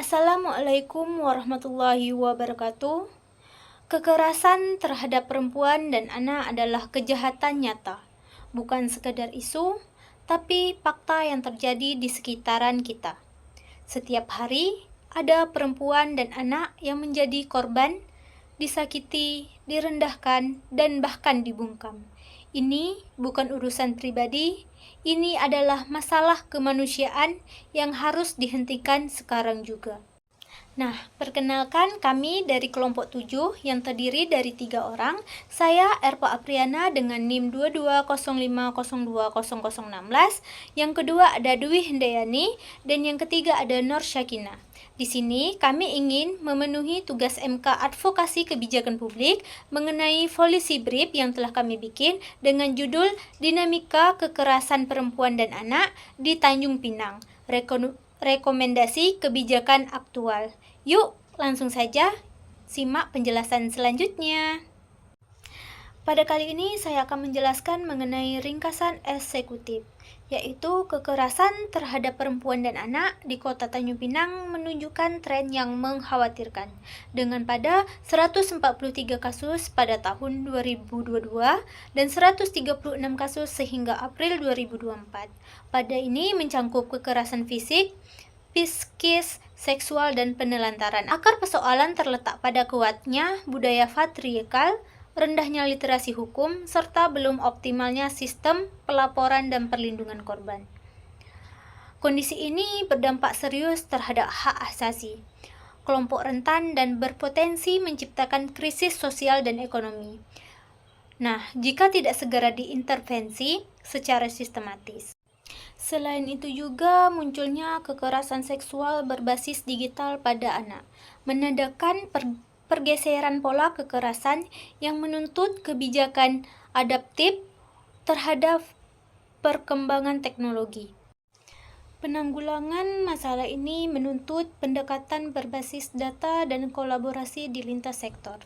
Assalamualaikum warahmatullahi wabarakatuh. Kekerasan terhadap perempuan dan anak adalah kejahatan nyata, bukan sekadar isu, tapi fakta yang terjadi di sekitaran kita. Setiap hari ada perempuan dan anak yang menjadi korban, disakiti, direndahkan, dan bahkan dibungkam. Ini bukan urusan pribadi, ini adalah masalah kemanusiaan yang harus dihentikan sekarang juga. Nah, perkenalkan kami dari kelompok 7 yang terdiri dari 3 orang. Saya Erpa Apriana dengan NIM 2205020016. Yang kedua ada Dwi Hendayani dan yang ketiga ada Nur Syakina. Di sini kami ingin memenuhi tugas MK Advokasi Kebijakan Publik mengenai policy brief yang telah kami bikin dengan judul Dinamika Kekerasan Perempuan dan Anak di Tanjung Pinang. Rekomendasi kebijakan aktual. Yuk, langsung saja simak penjelasan selanjutnya. Pada kali ini saya akan menjelaskan mengenai ringkasan eksekutif, yaitu kekerasan terhadap perempuan dan anak di Kota Tanjung Pinang menunjukkan tren yang mengkhawatirkan, dengan pada 143 kasus pada tahun 2022 dan 136 kasus sehingga April 2024. Pada ini mencangkup kekerasan fisik, psikis, seksual, dan penelantaran. Akar persoalan terletak pada kuatnya budaya patriarkal, rendahnya literasi hukum, serta belum optimalnya sistem pelaporan dan perlindungan korban. Kondisi ini berdampak serius terhadap hak asasi, kelompok rentan, dan berpotensi menciptakan krisis sosial dan ekonomi. Nah, jika tidak segera diintervensi secara sistematis. Selain itu juga munculnya kekerasan seksual berbasis digital pada anak, menandakan pergeseran pola kekerasan yang menuntut kebijakan adaptif terhadap perkembangan teknologi. Penanggulangan masalah ini menuntut pendekatan berbasis data dan kolaborasi di lintas sektor.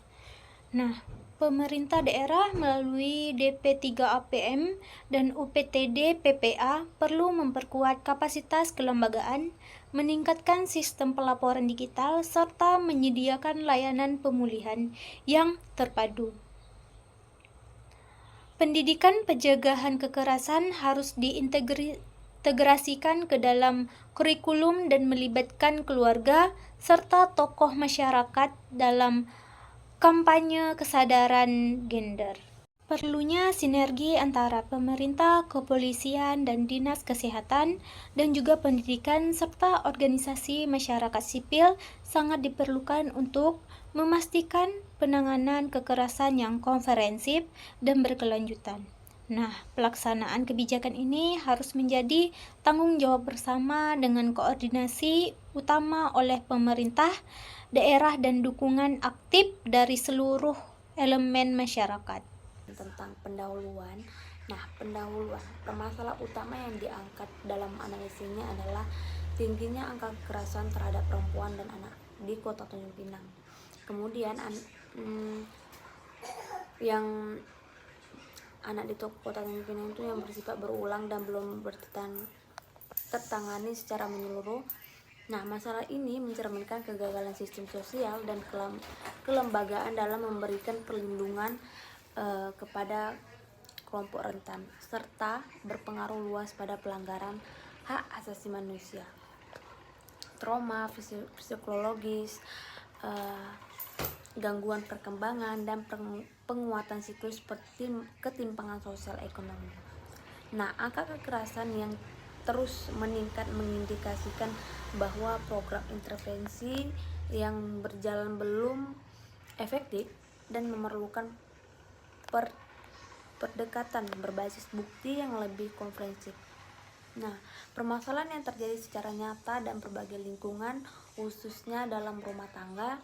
Nah, pemerintah daerah melalui DP3APM dan UPTD PPA perlu memperkuat kapasitas kelembagaan, meningkatkan sistem pelaporan digital, serta menyediakan layanan pemulihan yang terpadu. Pendidikan pencegahan kekerasan harus diintegrasikan ke dalam kurikulum dan melibatkan keluarga serta tokoh masyarakat dalam kampanye kesadaran gender. Perlunya sinergi antara pemerintah, kepolisian, dan dinas kesehatan, dan juga pendidikan serta organisasi masyarakat sipil sangat diperlukan untuk memastikan penanganan kekerasan yang komprehensif dan berkelanjutan. Nah, pelaksanaan kebijakan ini harus menjadi tanggung jawab bersama dengan koordinasi utama oleh pemerintah daerah dan dukungan aktif dari seluruh elemen masyarakat. Tentang pendahuluan. Nah, pendahuluan, permasalahan utama yang diangkat dalam analisisnya adalah tingginya angka kekerasan terhadap perempuan dan anak di Kota Tanjung Pinang. Kemudian yang anak di Kota Tanjung Pinang itu yang bersifat berulang dan belum tertangani secara menyeluruh. Nah, masalah ini mencerminkan kegagalan sistem sosial dan kelembagaan dalam memberikan perlindungan kepada kelompok rentan, serta berpengaruh luas pada pelanggaran hak asasi manusia, trauma psikologis, gangguan perkembangan, dan penguatan siklus ketimpangan sosial ekonomi. Nah, angka kekerasan yang terus meningkat mengindikasikan bahwa program intervensi yang berjalan belum efektif dan memerlukan pendekatan berbasis bukti yang lebih komprehensif. Nah, permasalahan yang terjadi secara nyata dan berbagai lingkungan, khususnya dalam rumah tangga,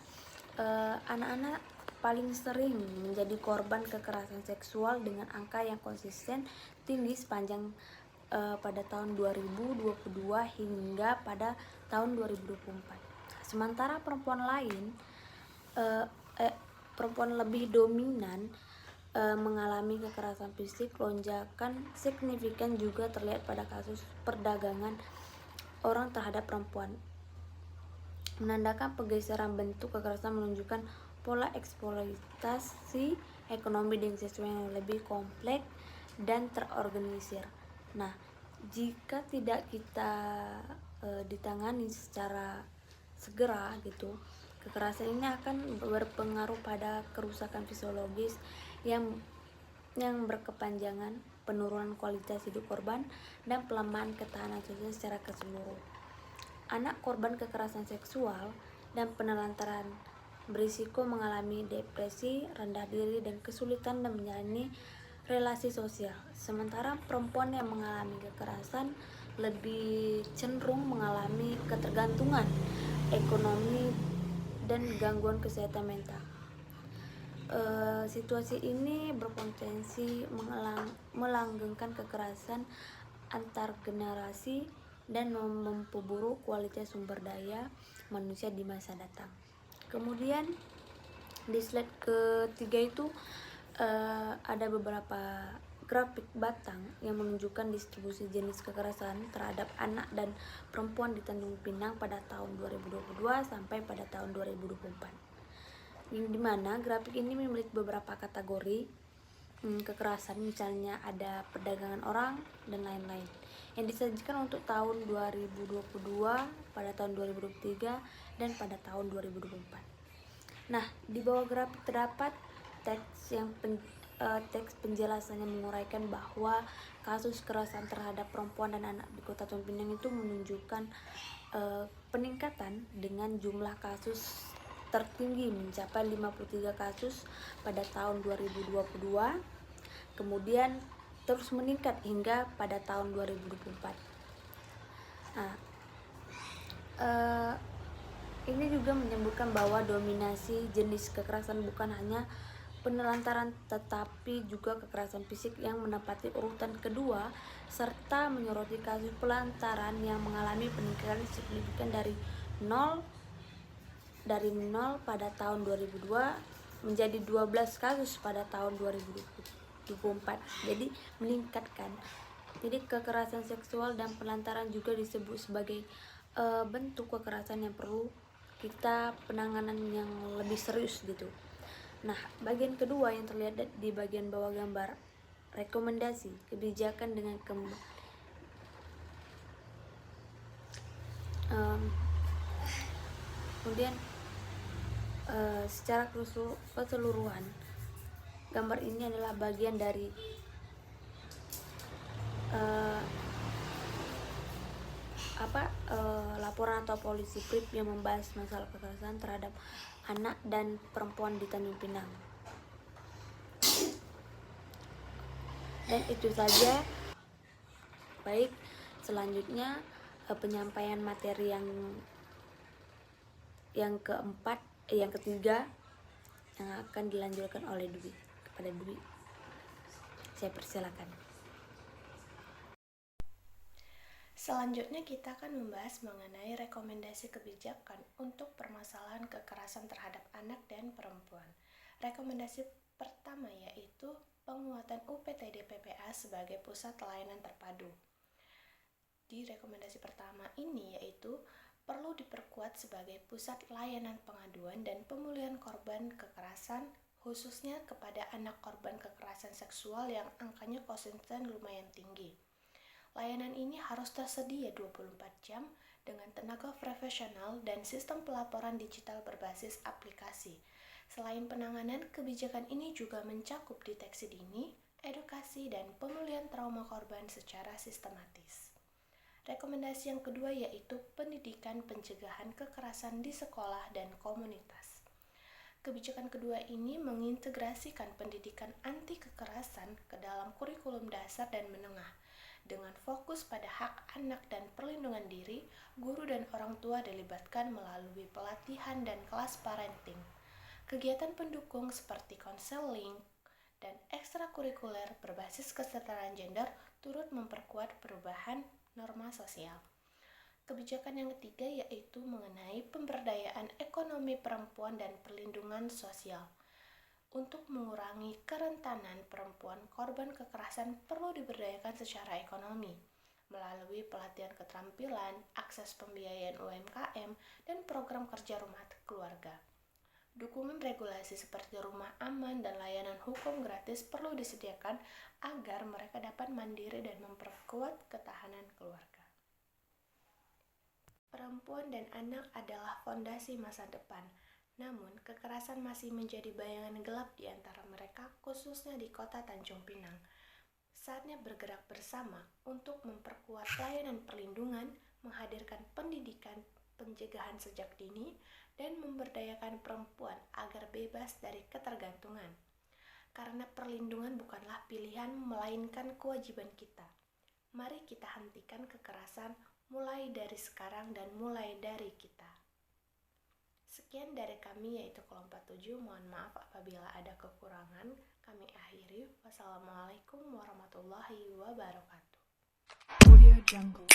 anak-anak paling sering menjadi korban kekerasan seksual dengan angka yang konsisten tinggi sepanjang pada tahun 2022 hingga pada tahun 2024. Sementara perempuan lebih dominan mengalami kekerasan fisik. Lonjakan signifikan juga terlihat pada kasus perdagangan orang terhadap perempuan. menandakan pergeseran bentuk kekerasan menunjukkan pola eksploitasi ekonomi dengan sistem yang lebih kompleks dan terorganisir. Nah, jika tidak kita ditangani secara segera gitu, kekerasan ini akan berpengaruh pada kerusakan fisiologis yang berkepanjangan, penurunan kualitas hidup korban, dan pelemahan ketahanan sosial secara keseluruhan. Anak korban kekerasan seksual dan penelantaran berisiko mengalami depresi, rendah diri, dan kesulitan dan menjalani relasi sosial. Sementara perempuan yang mengalami kekerasan lebih cenderung mengalami ketergantungan ekonomi dan gangguan kesehatan mental. Situasi ini berpotensi melanggengkan kekerasan antar generasi dan memperburuk kualitas sumber daya manusia di masa datang. Kemudian di slide ketiga itu ada beberapa grafik batang yang menunjukkan distribusi jenis kekerasan terhadap anak dan perempuan di Tanjung Pinang pada tahun 2022 sampai pada tahun 2024. Di mana grafik ini memiliki beberapa kategori kekerasan, misalnya ada perdagangan orang dan lain-lain yang disajikan untuk tahun 2022, pada tahun 2023, dan pada tahun 2024. Nah, di bawah grafik terdapat teks penjelasannya menguraikan bahwa kasus kekerasan terhadap perempuan dan anak di Kota Tanjung Pinang itu menunjukkan peningkatan dengan jumlah kasus tertinggi mencapai 53 kasus pada tahun 2022, kemudian terus meningkat hingga pada tahun 2024. Nah, ini juga menyebutkan bahwa dominasi jenis kekerasan bukan hanya penelantaran tetapi juga kekerasan fisik yang menempati urutan kedua, serta menyoroti kasus pelantaran yang mengalami peningkatan signifikan dari 0 pada tahun 2002 menjadi 12 kasus pada tahun 2024. Jadi meningkatkan. Jadi kekerasan seksual dan pelantaran juga disebut sebagai bentuk kekerasan yang perlu kita penanganan yang lebih serius gitu. Nah, bagian kedua yang terlihat di bagian bawah gambar, rekomendasi kebijakan dengan kemudian secara keseluruhan gambar ini adalah bagian dari laporan atau polisi PRIP yang membahas masalah kekerasan terhadap anak dan perempuan di Tanjung Pinang. Dan itu saja. Baik, selanjutnya penyampaian materi yang ketiga yang akan dilanjutkan oleh Dwi. Kepada Dwi, saya persilakan. Selanjutnya kita akan membahas mengenai rekomendasi kebijakan untuk permasalahan kekerasan terhadap anak dan perempuan. Rekomendasi pertama yaitu penguatan UPTD PPA sebagai pusat layanan terpadu. Di rekomendasi pertama ini yaitu perlu diperkuat sebagai pusat layanan pengaduan dan pemulihan korban kekerasan, khususnya kepada anak korban kekerasan seksual yang angkanya konsisten lumayan tinggi. Layanan ini harus tersedia 24 jam dengan tenaga profesional dan sistem pelaporan digital berbasis aplikasi. Selain penanganan, kebijakan ini juga mencakup deteksi dini, edukasi, dan pemulihan trauma korban secara sistematis. Rekomendasi yang kedua yaitu pendidikan pencegahan kekerasan di sekolah dan komunitas. Kebijakan kedua ini mengintegrasikan pendidikan anti kekerasan ke dalam kurikulum dasar dan menengah. Dengan fokus pada hak anak dan perlindungan diri, guru dan orang tua dilibatkan melalui pelatihan dan kelas parenting. Kegiatan pendukung seperti konseling dan ekstrakurikuler berbasis kesetaraan gender turut memperkuat perubahan norma sosial. Kebijakan yang ketiga yaitu mengenai pemberdayaan ekonomi perempuan dan perlindungan sosial. Untuk mengurangi kerentanan perempuan korban kekerasan perlu diberdayakan secara ekonomi. melalui pelatihan keterampilan, akses pembiayaan UMKM, dan program kerja rumah keluarga. Dukungan regulasi seperti rumah aman dan layanan hukum gratis perlu disediakan agar mereka dapat mandiri dan memperkuat ketahanan keluarga. Perempuan dan anak adalah fondasi masa depan. Namun, kekerasan masih menjadi bayangan gelap di antara mereka, khususnya di kota Tanjung Pinang. Saatnya bergerak bersama untuk memperkuat layanan perlindungan, menghadirkan pendidikan pencegahan sejak dini, dan memberdayakan perempuan agar bebas dari ketergantungan. Karena perlindungan bukanlah pilihan, melainkan kewajiban kita. Mari kita hentikan kekerasan mulai dari sekarang dan mulai dari kita. Sekian dari kami, yaitu kelompok 7. Mohon maaf apabila ada kekurangan. Kami akhiri. Wassalamualaikum warahmatullahi wabarakatuh. Audio Jungle.